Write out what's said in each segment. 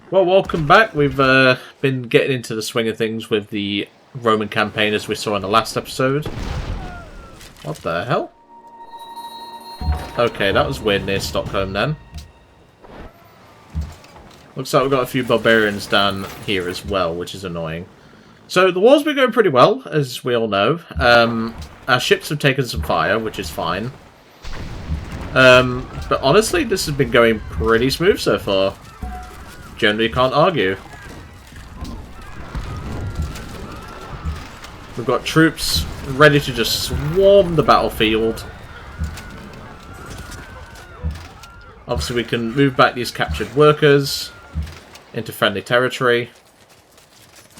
Well, welcome back. We've been getting into the swing of things with the Roman campaign as we saw in the last episode. What the hell? Okay, that was weird near Stockholm then. Looks like we've got a few barbarians down here as well, which is annoying. So the war's been going pretty well, as we all know. Our ships have taken some fire, which is fine. But honestly, this has been going pretty smooth so far. Generally can't argue. We've got troops ready to just swarm the battlefield. Obviously we can move back these captured workers into friendly territory.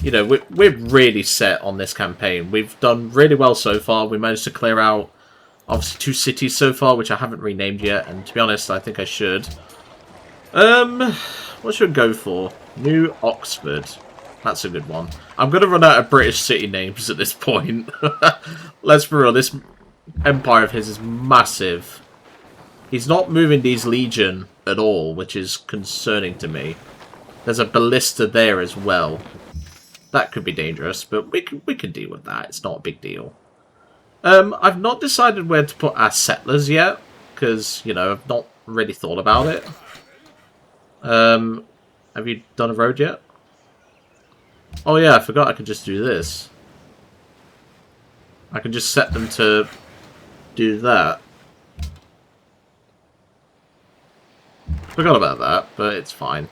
You know, we're really set on this campaign. We've done really well so far. We managed to clear out, obviously, 2 cities so far, which I haven't renamed yet. And to be honest, I think I should. What should we go for? New Oxford. That's a good one. I'm going to run out of British city names at this point. Let's be real, this empire of his is massive. He's not moving these legion at all, which is concerning to me. There's a ballista there as well. That could be dangerous, but we can deal with that. It's not a big deal. I've not decided where to put our settlers yet, because, you know, I've not really thought about it. Have you done a road yet? Oh yeah, I forgot I could just do this. I can just set them to do that. Forgot about that, but it's fine.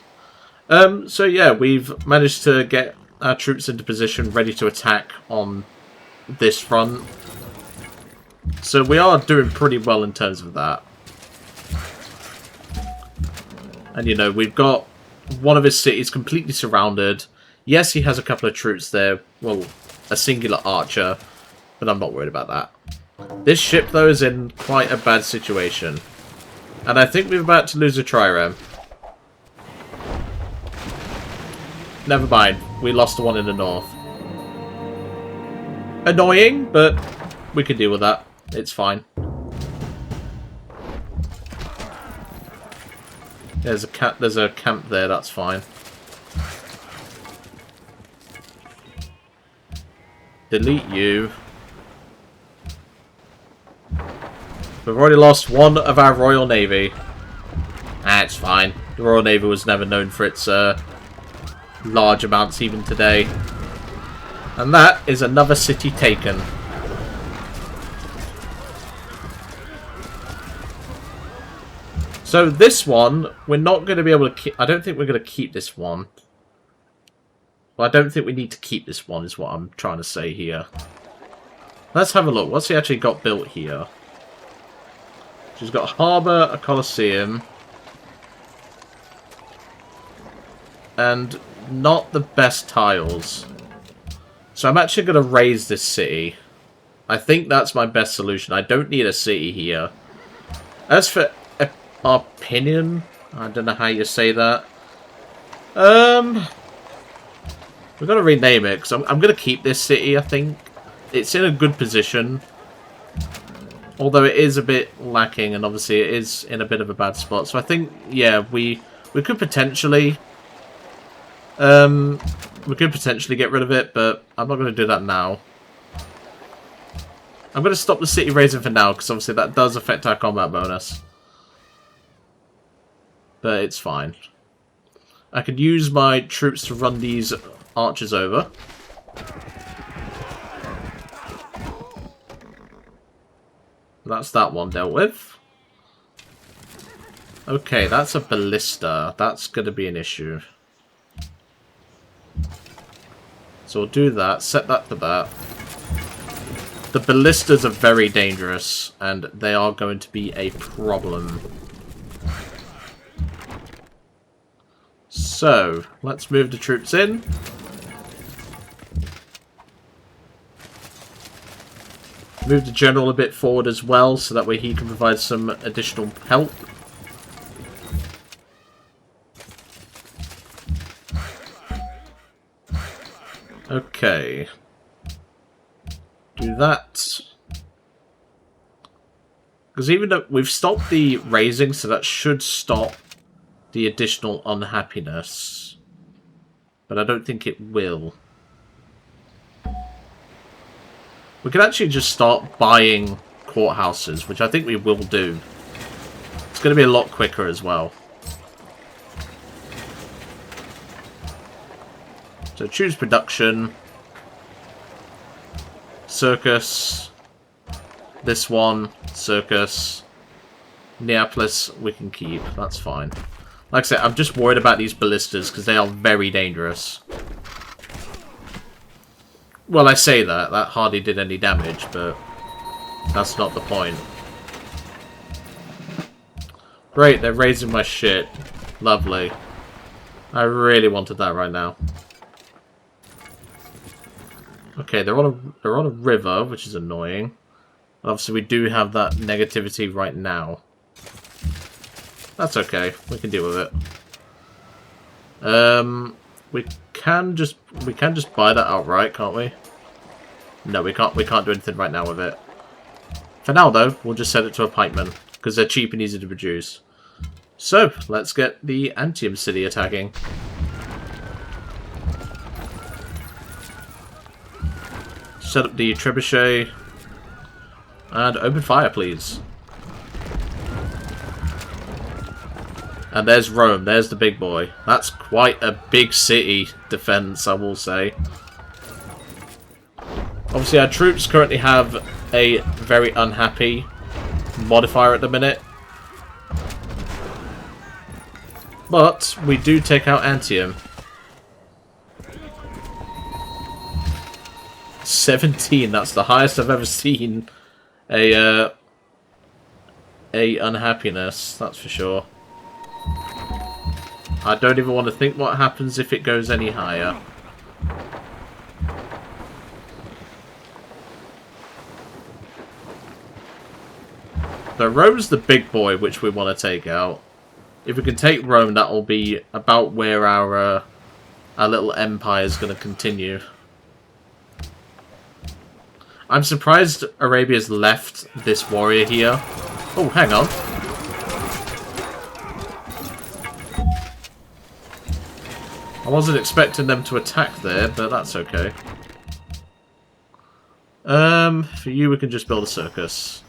So yeah, we've managed to get our troops into position, ready to attack on this front. So we are doing pretty well in terms of that. And, you know, we've got one of his cities completely surrounded. Yes, he has a couple of troops there. Well, a singular archer. But I'm not worried about that. This ship, though, is in quite a bad situation. And I think we're about to lose a trireme. Never mind. We lost the one in the north. Annoying, but we can deal with that. It's fine. There's a camp there, that's fine. Delete you. We've already lost one of our Royal Navy. It's fine. The Royal Navy was never known for its large amounts even today. And that is another city taken. So this one, we're not going to be able to keep... I don't think we're going to keep this one. Well, I don't think we need to keep this one, is what I'm trying to say here. Let's have a look. What's he actually got built here? She's got a harbour, a coliseum. And not the best tiles. So I'm actually going to raise this city. I think that's my best solution. I don't need a city here. As for opinion, I don't know how you say that. We've got to rename it, because I'm going to keep this city, I think. It's in a good position. Although it is a bit lacking, and obviously it is in a bit of a bad spot. So I think, yeah, we could potentially... we could potentially get rid of it, but I'm not going to do that now. I'm going to stop the city raising for now, because obviously that does affect our combat bonus. But it's fine. I could use my troops to run these archers over. That's that one dealt with. Okay, that's a ballista. That's going to be an issue. So we'll do that. Set that for that. The ballistas are very dangerous, and they are going to be a problem. So, let's move the troops in. Move the general a bit forward as well, so that way he can provide some additional help. Okay. Do that. Because even though we've stopped the raising, so that should stop the additional unhappiness. but I don't think it will. We could actually just start buying courthouses, which I think we will do. It's going to be a lot quicker as well. So choose production. Circus. This one. Circus. Neapolis we can keep. That's fine. Like I said, I'm just worried about these ballistas because they are very dangerous. Well, I say that. That hardly did any damage, but that's not the point. Great, they're raising my shit. Lovely. I really wanted that right now. Okay, they're on a river, which is annoying. Obviously, we do have that negativity right now. That's okay. We can deal with it. We can just buy that outright, can't we? No, we can't. We can't do anything right now with it. For now, though, we'll just send it to a pikeman because they're cheap and easy to produce. So let's get the Antium city attacking. Set up the trebuchet and open fire, please. And there's Rome. There's the big boy. That's quite a big city defense, I will say. Obviously, our troops currently have a very unhappy modifier at the minute. But we do take out Antium. 17. That's the highest I've ever seen a unhappiness. That's for sure. I don't even want to think what happens if it goes any higher. So Rome's the big boy which we want to take out. If we can take Rome, that will be about where our little empire is going to continue. I'm surprised Arabia's left this warrior here. Oh, hang on. I wasn't expecting them to attack there, but that's okay. For you, we can just build a circus.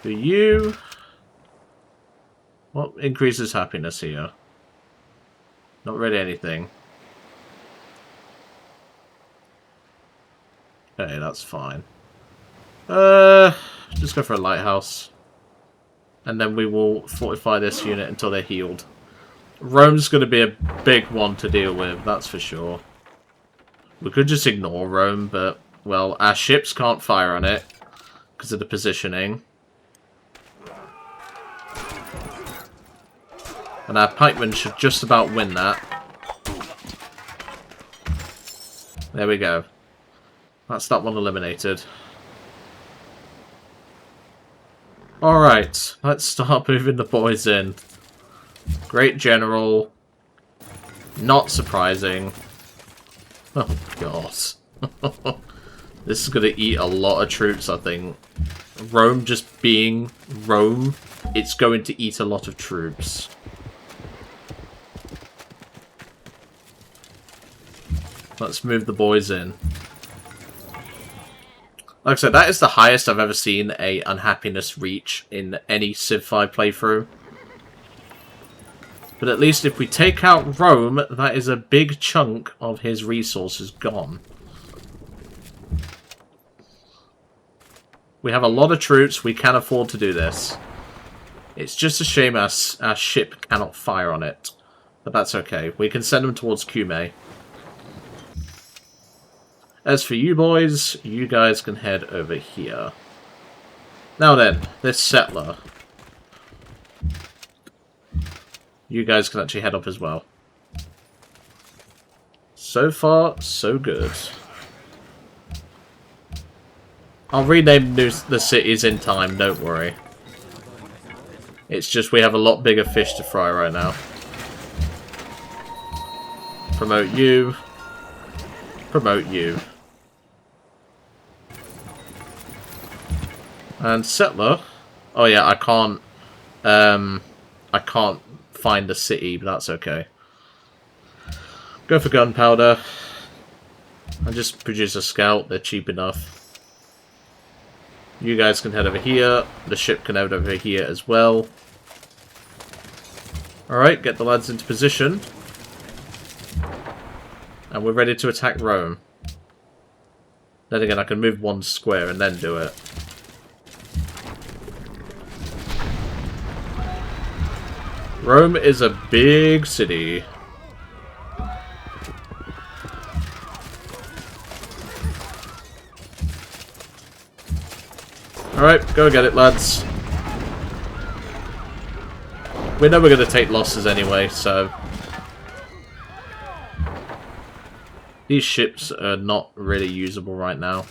For you... what increases happiness here? Not really anything. Okay, that's fine. Just go for a lighthouse. And then we will fortify this unit until they're healed. Rome's going to be a big one to deal with, that's for sure. We could just ignore Rome, but, well, our ships can't fire on it because of the positioning. And our pikemen should just about win that. There we go. That's that one eliminated. Alright, let's start moving the boys in. Great general. Not surprising. Oh, God. This is going to eat a lot of troops, I think. Rome just being Rome, it's going to eat a lot of troops. Let's move the boys in. Like I said, that is the highest I've ever seen a unhappiness reach in any Civ 5 playthrough. But at least if we take out Rome, that is a big chunk of his resources gone. We have a lot of troops, we can afford to do this. It's just a shame our ship cannot fire on it. But that's okay, we can send them towards Cumae. As for you boys, you guys can head over here. Now then, this settler. You guys can actually head up as well. So far, so good. I'll rename the cities in time, don't worry. It's just we have a lot bigger fish to fry right now. Promote you. Promote you. And settler. Oh yeah, I can't find the city, but that's okay. Go for gunpowder. And just produce a scout. They're cheap enough. You guys can head over here. The ship can head over here as well. Alright, get the lads into position. And we're ready to attack Rome. Then again, I can move one square and then do it. Rome is a big city. Alright, go get it, lads. We know we're going to take losses anyway, so... These ships are not really usable right now.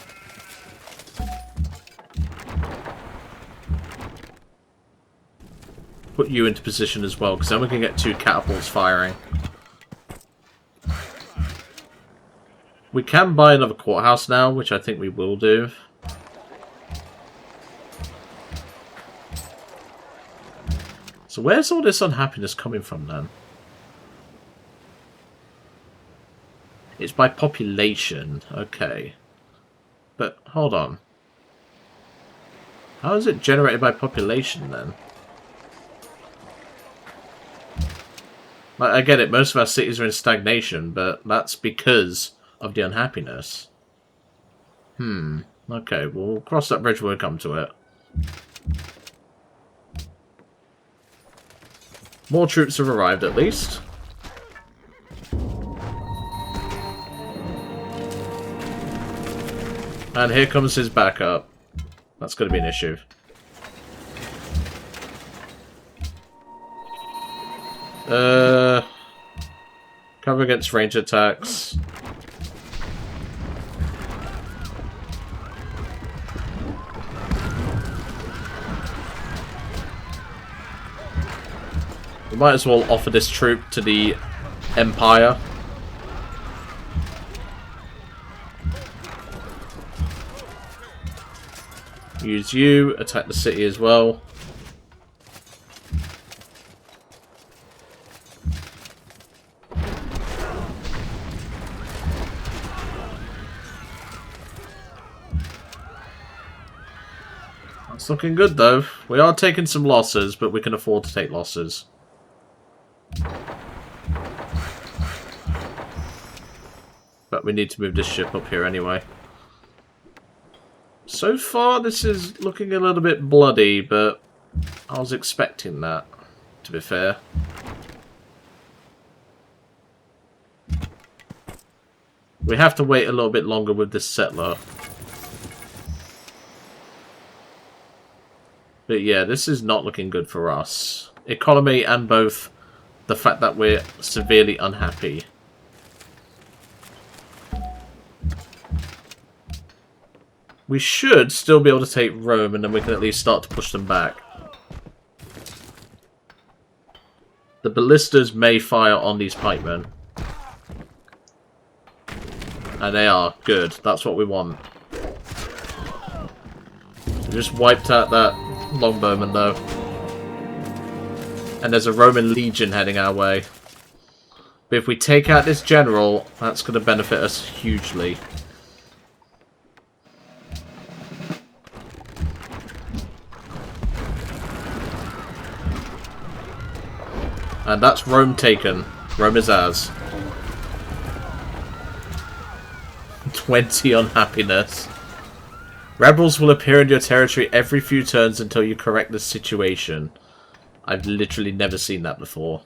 Put you into position as well, because then we can get 2 catapults firing. We can buy another courthouse now, which I think we will do. So where's all this unhappiness coming from then? It's by population. Okay. But, hold on. How is it generated by population then? Like, I get it, most of our cities are in stagnation, but that's because of the unhappiness. Okay, we'll cross that bridge when we come to it. More troops have arrived, at least. And here comes his backup. That's going to be an issue. Cover against range attacks. We might as well offer this troop to the Empire. Use you, attack the city as well. That's looking good though. We are taking some losses, but we can afford to take losses. But we need to move this ship up here anyway. So far, this is looking a little bit bloody, but I was expecting that, to be fair. We have to wait a little bit longer with this settler. But yeah, this is not looking good for us. Economy and both the fact that we're severely unhappy. We should still be able to take Rome, and then we can at least start to push them back. The ballistas may fire on these pikemen. And they are. Good. That's what we want. We just wiped out that longbowman, though. And there's a Roman legion heading our way. But if we take out this general, that's going to benefit us hugely. And that's Rome taken. Rome is ours. 20 unhappiness. Rebels will appear in your territory every few turns until you correct the situation. I've literally never seen that before.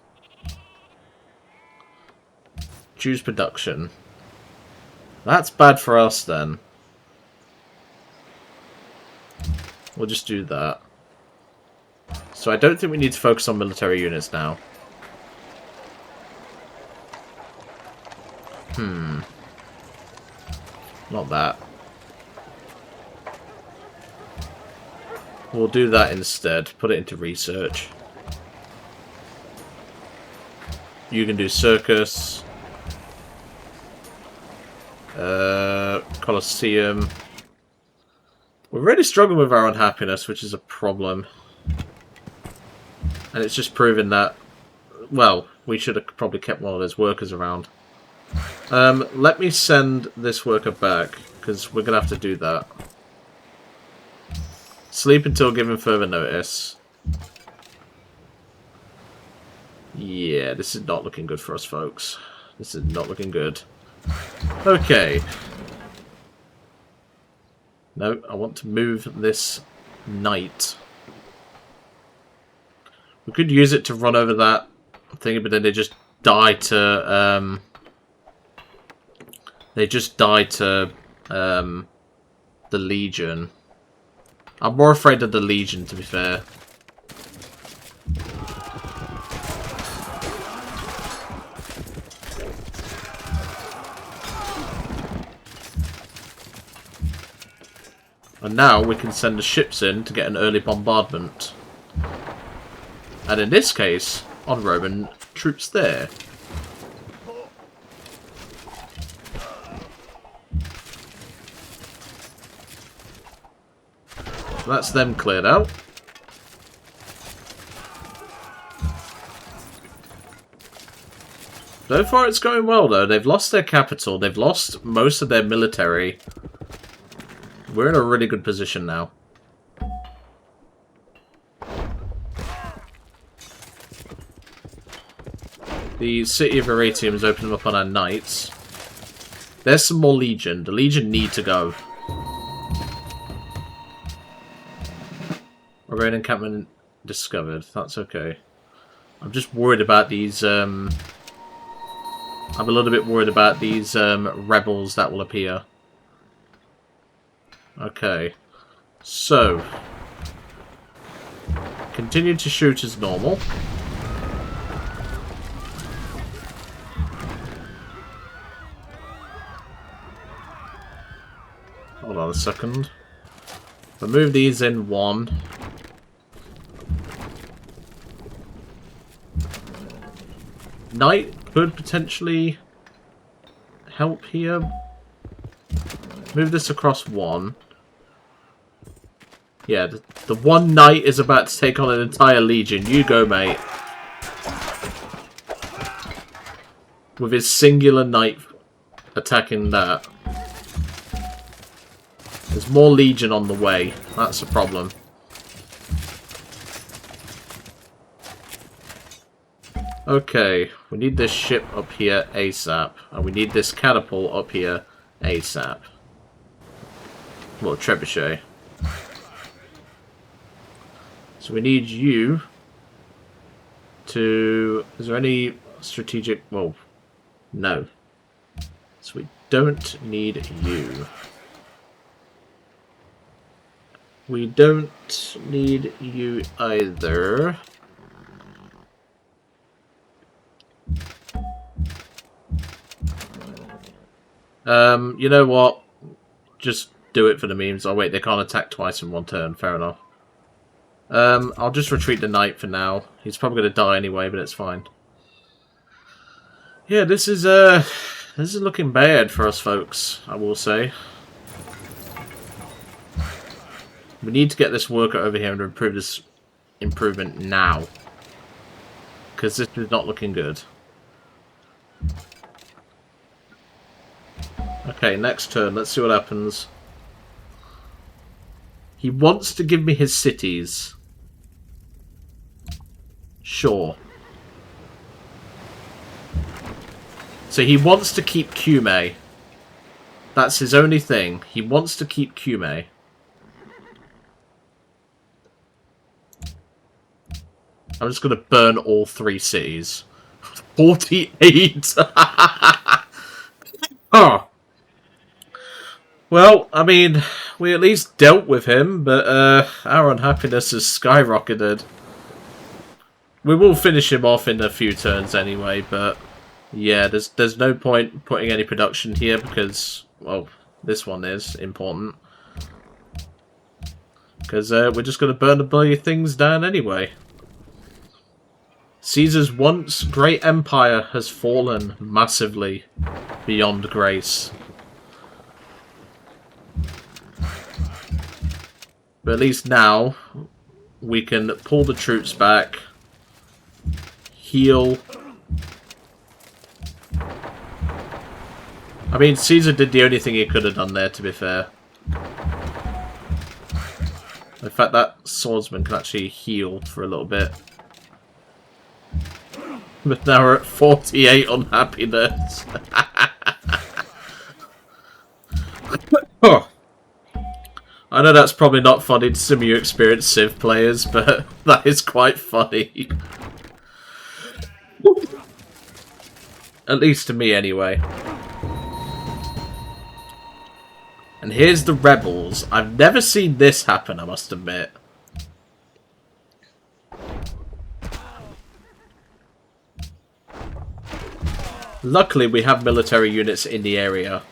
Choose production. That's bad for us then. We'll just do that. So I don't think we need to focus on military units now. Not that. We'll do that instead. Put it into research. You can do circus. Colosseum. We're really struggling with our unhappiness, which is a problem. And it's just proving that Well, we should have probably kept one of those workers around. Let me send this worker back, because we're going to have to do that. Sleep until given further notice. Yeah, this is not looking good for us, folks. This is not looking good. Okay. No, I want to move this knight. We could use it to run over that thing, but then they just die to, the Legion. I'm more afraid of the Legion, to be fair. And now we can send the ships in to get an early bombardment. And in this case, on Roman troops there. So that's them cleared out. So far it's going well though. They've lost their capital. They've lost most of their military. We're in a really good position now. The city of Aratium is opening up on our knights. There's some more Legion. The Legion need to go. Rain encampment discovered. That's okay. I'm just worried about these. I'm a little bit worried about these rebels that will appear. Okay. So. Continue to shoot as normal. Hold on a second. If I move these in one. Knight could potentially help here. Move this across one. Yeah, the one knight is about to take on an entire legion. You go, mate. With his singular knight attacking that. There's more legion on the way. That's the problem. Okay, we need this ship up here ASAP. And we need this catapult up here ASAP. Well, trebuchet. So we need you to... Is there any strategic... Well, no. So we don't need you. We don't need you either. You know what? Just do it for the memes. Oh wait, they can't attack twice in one turn. Fair enough. I'll just retreat the knight for now. He's probably going to die anyway, but it's fine. Yeah, this is looking bad for us folks, I will say. We need to get this worker over here and improve this improvement now. Because this is not looking good. Okay, next turn. Let's see what happens. He wants to give me his cities. Sure. So he wants to keep Cumae. That's his only thing. He wants to keep Cumae. I'm just going to burn all 3 cities. 48! Oh. Well, I mean, we at least dealt with him, but our unhappiness has skyrocketed. We will finish him off in a few turns anyway, but yeah, there's no point putting any production here because, well, this one is important. Because we're just going to burn the bloody things down anyway. Caesar's once great empire has fallen massively beyond grace. But at least now we can pull the troops back, heal. I mean, Caesar did the only thing he could have done there, to be fair. In fact, that swordsman can actually heal for a little bit. But now we're at 48 unhappiness. Oh. I know that's probably not funny to some of you experienced Civ players, but that is quite funny. At least to me, anyway. And here's the rebels. I've never seen this happen, I must admit. Luckily, we have military units in the area.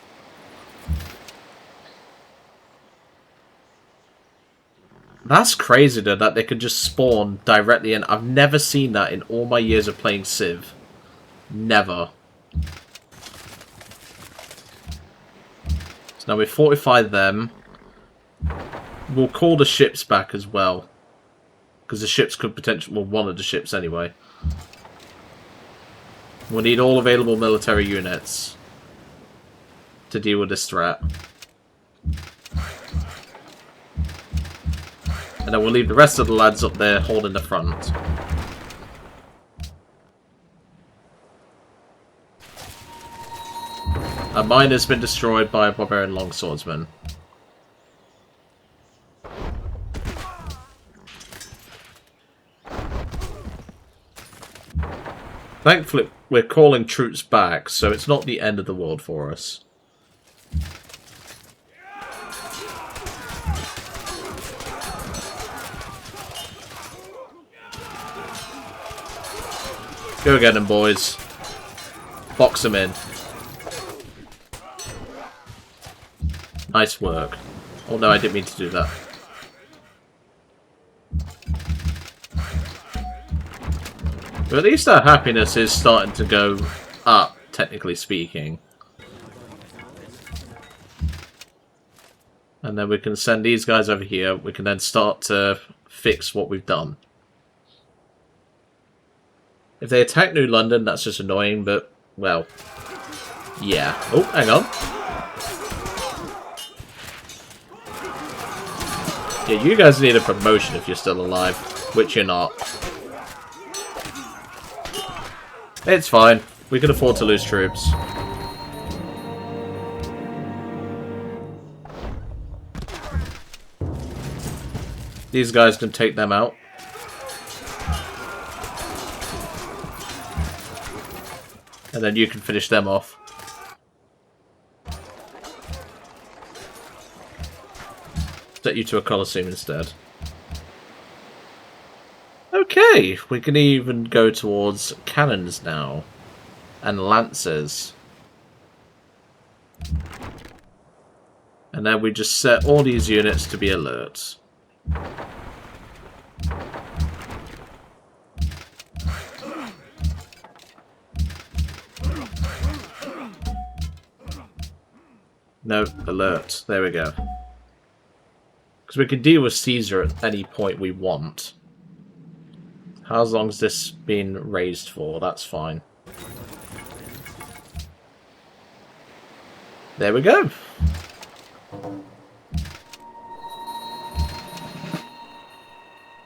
That's crazy, though, that they can just spawn directly in. I've never seen that in all my years of playing Civ. Never. So now we fortify them. We'll call the ships back as well. Because the ships could potentially... Well, one of the ships anyway. We'll need all available military units to deal with this threat. And then we'll leave the rest of the lads up there holding the front. A mine has been destroyed by a barbarian longswordsman. Thankfully, we're calling troops back, so it's not the end of the world for us. Go get them, boys. Box them in. Nice work. Oh no, I didn't mean to do that. But at least our happiness is starting to go up, technically speaking. And then we can send these guys over here. We can then start to fix what we've done. If they attack New London, that's just annoying, but, well, yeah. Oh, hang on. Yeah, you guys need a promotion if you're still alive, which you're not. It's fine. We can afford to lose troops. These guys can take them out. And then you can finish them off. Set you to a Colosseum instead. Okay, we can even go towards cannons now. And lancers. And then we just set all these units to be alert. No, alert. There we go. Because we can deal with Caesar at any point we want. How long has this been raised for? That's fine. There we go.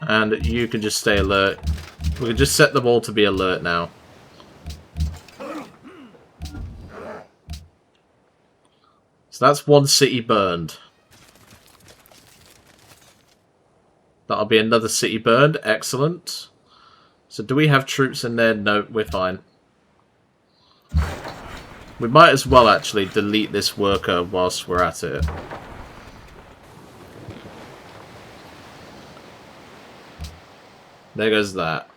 And you can just stay alert. We can just set them all to be alert now. So that's one city burned. That'll be another city burned. Excellent. So do we have troops in there? No, we're fine. We might as well actually delete this worker whilst we're at it. There goes that.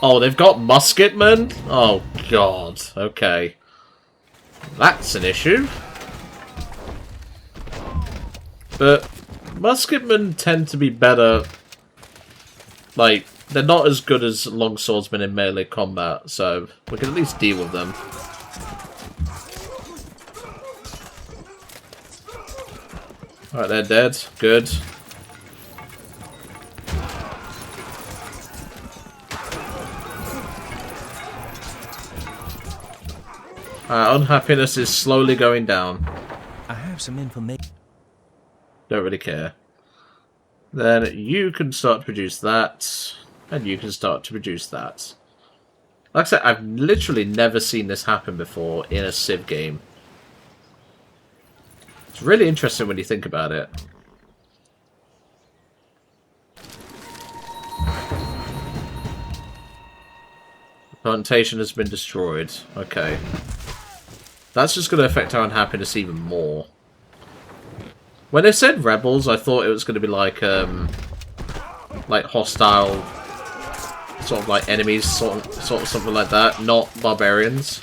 Oh, they've got musketmen? Oh, God. Okay. That's an issue. But musketmen tend to be better. Like, they're not as good as longswordsmen in melee combat, so we can at least deal with them. Alright, they're dead. Good. Unhappiness is slowly going down. I have some information. Don't really care. Then you can start to produce that, and you can start to produce that. Like I said, I've literally never seen this happen before in a Civ game. It's really interesting when you think about it. The plantation has been destroyed. Okay. That's just going to affect our unhappiness even more. When they said rebels, I thought it was going to be like hostile, sort of like enemies, sort of something like that, not barbarians.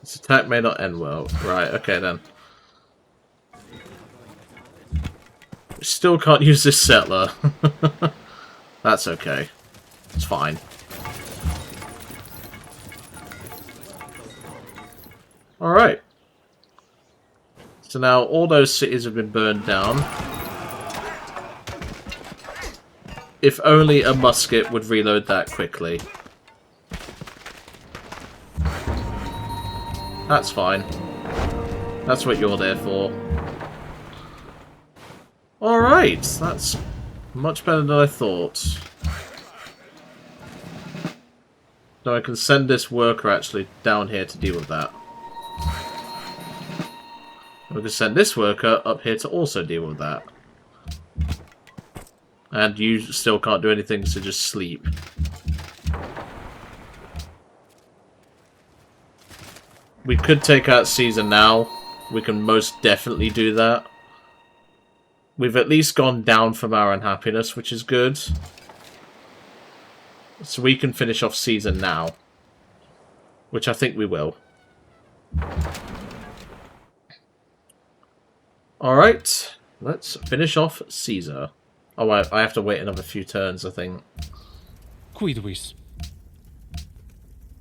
This attack may not end well. Right, okay then. We still can't use this settler. That's okay. It's fine. Alright. So now all those cities have been burned down. If only a musket would reload that quickly. That's fine. That's what you're there for. Alright, that's much better than I thought. Now I can send this worker actually down here to deal with that. We can send this worker up here to also deal with that. And you still can't do anything, so just sleep. We could take out Caesar now. We can most definitely do that. We've at least gone down from our unhappiness, which is good. So we can finish off Caesar now. Which I think we will. Alright, let's finish off Caesar. Oh, I have to wait another few turns, I think. Quidvis.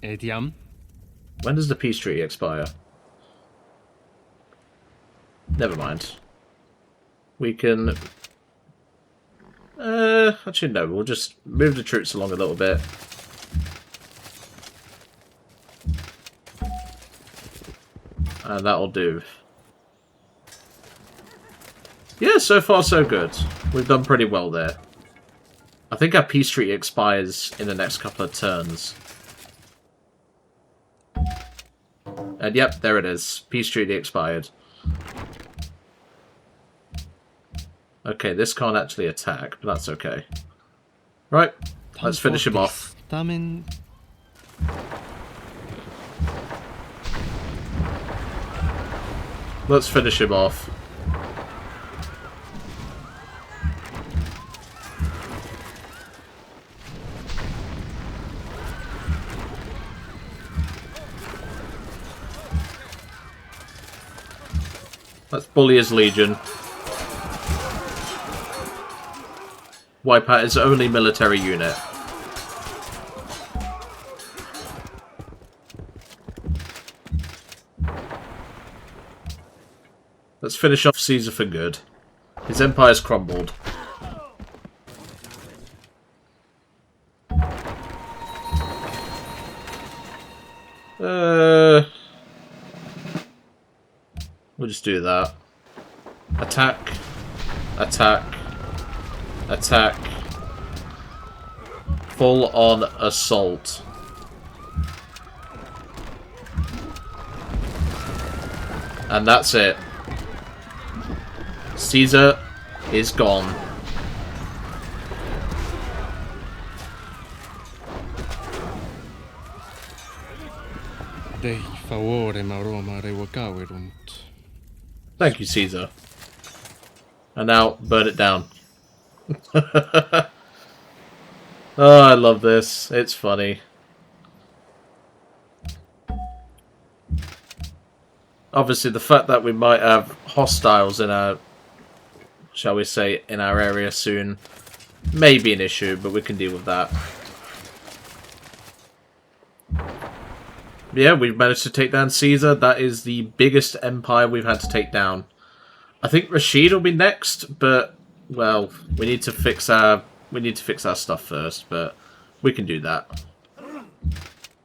Etiam. When does the peace treaty expire? Never mind. We can... actually no, we'll just move the troops along a little bit. And that'll do. Yeah, so far so good. We've done pretty well there. I think our peace treaty expires in the next couple of turns. And yep, there it is. Peace treaty expired. Okay, this can't actually attack, but that's okay. Right, let's finish him off. Let's finish him off. Let's bully his legion. Wipe out his only military unit. Let's finish off Caesar for good. His empire's crumbled. We'll just do that. Attack. Attack. Attack. Full on assault. And that's it. Caesar is gone. Dei favore maroma revocaverunt. Thank you, Caesar. And now, burn it down. Oh, I love this. It's funny. Obviously, the fact that we might have hostiles in our, shall we say, in our area soon, may be an issue, but we can deal with that. Yeah, we've managed to take down Caesar. That is the biggest empire we've had to take down. I think Rashid will be next, but, well, we need to fix our we need to fix our stuff first, but we can do that.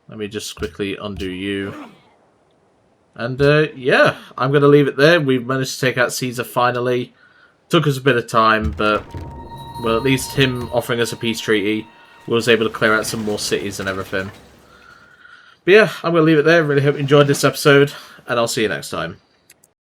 Let me just quickly undo you. And yeah, I'm going to leave it there. We've managed to take out Caesar finally. Took us a bit of time, but well, at least him offering us a peace treaty, we was able to clear out some more cities and everything. But yeah, I'm going to leave it there. Really hope you enjoyed this episode, and I'll see you next time.